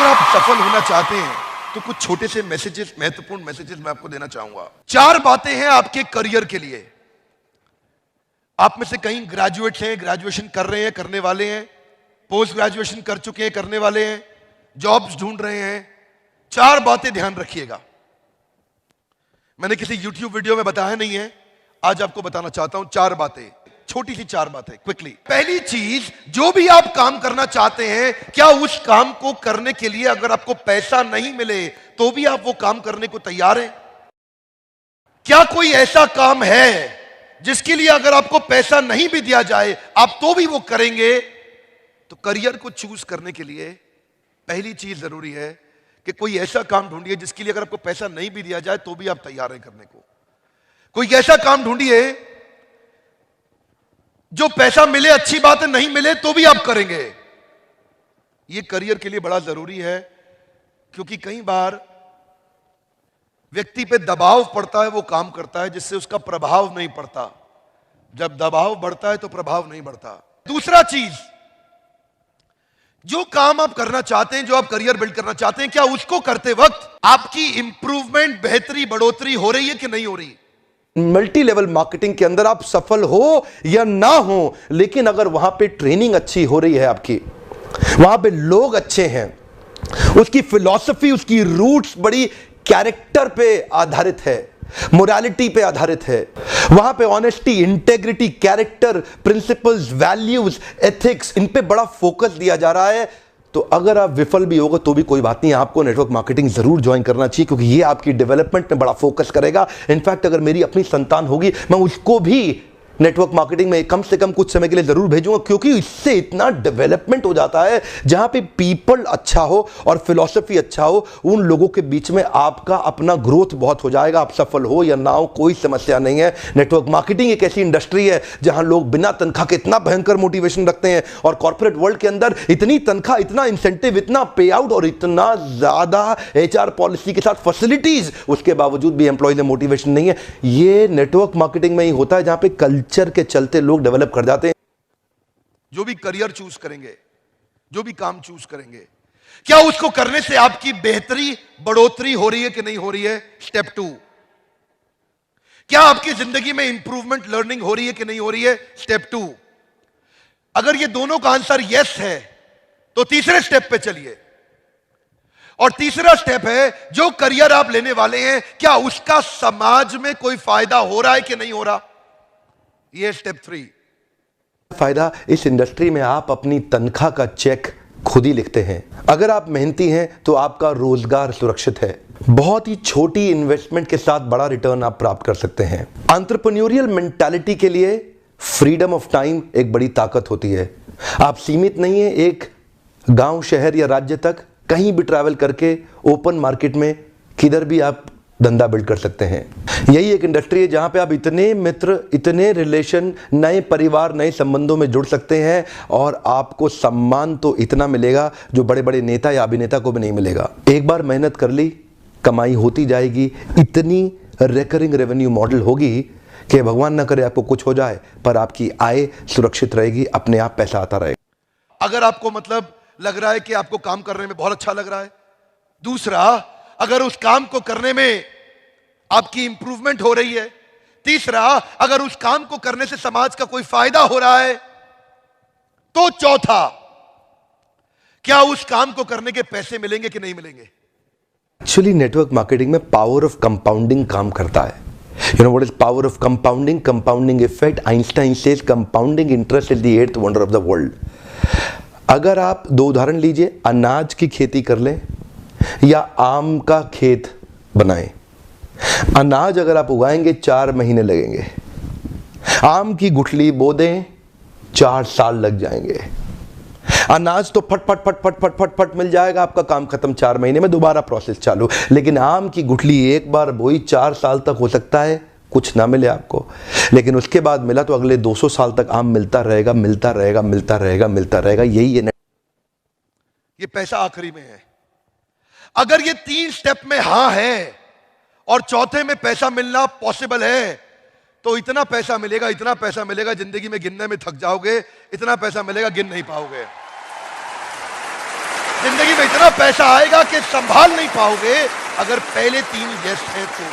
आप सफल होना चाहते हैं तो कुछ छोटे से मैसेजेस, महत्वपूर्ण मैसेजेस मैं आपको देना चाहूंगा। 4 बातें हैं आपके करियर के लिए। आप में से कई ग्रेजुएट्स हैं, ग्रेजुएशन कर रहे हैं, करने वाले हैं, पोस्ट ग्रेजुएशन कर चुके हैं, करने वाले हैं, जॉब्स ढूंढ रहे हैं। 4 बातें ध्यान रखिएगा। मैंने किसी YouTube वीडियो में बताया नहीं है, आज आपको बताना चाहता हूं 4 बातें, छोटी सी 4 बातें क्विकली। पहली चीज, जो भी आप काम करना चाहते हैं, क्या उस काम को करने के लिए अगर आपको पैसा नहीं मिले तो भी आप वो काम करने को तैयार हैं? क्या कोई ऐसा काम है जिसके लिए अगर आपको पैसा नहीं भी दिया जाए आप तो भी वो करेंगे? तो करियर को चूज करने के लिए पहली चीज जरूरी है कि कोई ऐसा काम ढूंढिए जिसके लिए अगर आपको पैसा नहीं भी दिया जाए तो भी आप तैयार हैं करने को। कोई ऐसा काम ढूंढिए जो पैसा मिले अच्छी बात है, नहीं मिले तो भी आप करेंगे। यह करियर के लिए बड़ा जरूरी है, क्योंकि कई बार व्यक्ति पे दबाव पड़ता है, वो काम करता है जिससे उसका प्रभाव नहीं पड़ता। जब दबाव बढ़ता है तो प्रभाव नहीं बढ़ता। दूसरा चीज, जो काम आप करना चाहते हैं, जो आप करियर बिल्ड करना चाहते हैं, क्या उसको करते वक्त आपकी इंप्रूवमेंट, बेहतरी, बढ़ोतरी हो रही है कि नहीं हो रही? मल्टी लेवल मार्केटिंग के अंदर आप सफल हो या ना हो, लेकिन अगर वहां पे ट्रेनिंग अच्छी हो रही है, आपकी वहां पे लोग अच्छे हैं, उसकी फिलॉसफी, उसकी रूट्स बड़ी कैरेक्टर पे आधारित है, मोरालिटी पे आधारित है, वहां पे honesty, integrity, character, principles, values, ethics, इन पे बड़ा फोकस दिया जा रहा है, तो अगर आप विफल भी होगा तो भी कोई बात नहीं, आपको नेटवर्क मार्केटिंग जरूर ज्वाइन करना चाहिए, क्योंकि ये आपकी डेवलपमेंट में बड़ा फोकस करेगा। इनफैक्ट अगर मेरी अपनी संतान होगी, मैं उसको भी नेटवर्क मार्केटिंग में कम से कम कुछ समय के लिए जरूर भेजूंगा, क्योंकि इससे इतना डेवलपमेंट हो जाता है। जहां पे पीपल अच्छा हो और फिलॉसफी अच्छा हो, उन लोगों के बीच में आपका अपना ग्रोथ बहुत हो जाएगा। आप सफल हो या ना हो, कोई समस्या नहीं है। नेटवर्क मार्केटिंग एक ऐसी इंडस्ट्री है जहां लोग बिना तनख्वाह के इतना भयंकर मोटिवेशन रखते हैं, और कॉर्पोरेट वर्ल्ड के अंदर इतनी तनख्वाह, इतना इंसेंटिव, इतना पे आउट और इतना ज्यादा HR पॉलिसी के साथ फैसिलिटीज, उसके बावजूद भी एम्प्लॉय में मोटिवेशन नहीं है। ये नेटवर्क मार्केटिंग में ही होता है, जहां पे कल्चर के चलते लोग डेवलप कर जाते हैं। जो भी करियर चूज करेंगे, जो भी काम चूज करेंगे, क्या उसको करने से आपकी बेहतरी, बढ़ोतरी हो रही है कि नहीं हो रही है? स्टेप 2, क्या आपकी जिंदगी में इंप्रूवमेंट, लर्निंग हो रही है कि नहीं हो रही है? स्टेप 2। अगर ये दोनों का आंसर यस है तो तीसरे स्टेप पे चलिए। और तीसरा स्टेप है, जो करियर आप लेने वाले हैं, क्या उसका समाज में कोई फायदा हो रहा है कि नहीं हो रहा? ये स्टेप 3। फायदा, इस इंडस्ट्री में आप अपनी तनख्वाह का चेक खुद ही लिखते हैं। अगर आप मेहनती हैं तो आपका रोजगार सुरक्षित है। बहुत ही छोटी इन्वेस्टमेंट के साथ बड़ा रिटर्न आप प्राप्त कर सकते हैं। एंटरप्रेन्योरियल मेंटालिटी के लिए फ्रीडम ऑफ टाइम एक बड़ी ताकत होती है। आप सीमित नहीं है एक गांव, शहर या राज्य तक, कहीं भी ट्रैवल करके ओपन मार्केट में किधर भी आप धंधा बिल्ड कर सकते हैं। यही एक इंडस्ट्री है जहां पे आप इतने मित्र, इतने रिलेशन, नए परिवार, नए संबंधों में जुड़ सकते हैं, और आपको सम्मान तो इतना मिलेगा जो बड़े बड़े नेता या अभिनेता को भी नहीं मिलेगा। एक बार मेहनत कर ली, कमाई होती जाएगी। इतनी रिकरिंग रेवेन्यू मॉडल होगी कि भगवान ना करे आपको कुछ हो जाए, पर आपकी आय सुरक्षित रहेगी, अपने आप पैसा आता रहेगा। अगर आपको मतलब लग रहा है कि आपको काम करने में बहुत अच्छा लग रहा है। दूसरा, अगर उस काम को करने में आपकी इंप्रूवमेंट हो रही है। तीसरा, अगर उस काम को करने से समाज का कोई फायदा हो रहा है। तो चौथा, क्या उस काम को करने के पैसे मिलेंगे कि नहीं मिलेंगे? एक्चुअली नेटवर्क मार्केटिंग में पावर ऑफ कंपाउंडिंग काम करता है। You know what is power of compounding? Compounding effect. Einstein says compounding interest is the 8th wonder of the world. अगर आप 2 उदाहरण लीजिए, अनाज की खेती कर लें या आम का खेत बनाएं। अनाज अगर आप उगाएंगे 4 महीने लगेंगे, आम की गुठली बो दें 4 साल लग जाएंगे। अनाज तो फट फट फट फट फट फट फट मिल जाएगा, आपका काम खत्म, 4 महीने में दोबारा प्रोसेस चालू। लेकिन आम की गुठली एक बार बोई 4 साल तक हो सकता है कुछ ना मिले आपको, लेकिन उसके बाद मिला तो अगले 200 साल तक आम मिलता रहेगा, मिलता रहेगा, मिलता रहेगा, मिलता रहेगा। यही है। ये पैसा आखिरी में है। अगर ये 3 स्टेप में हां है और चौथे में पैसा मिलना पॉसिबल है, तो इतना पैसा मिलेगा, इतना पैसा मिलेगा, जिंदगी में गिनने में थक जाओगे। इतना पैसा मिलेगा, गिन नहीं पाओगे। जिंदगी में इतना पैसा आएगा कि संभाल नहीं पाओगे अगर पहले 3 गेस्ट हैं तो।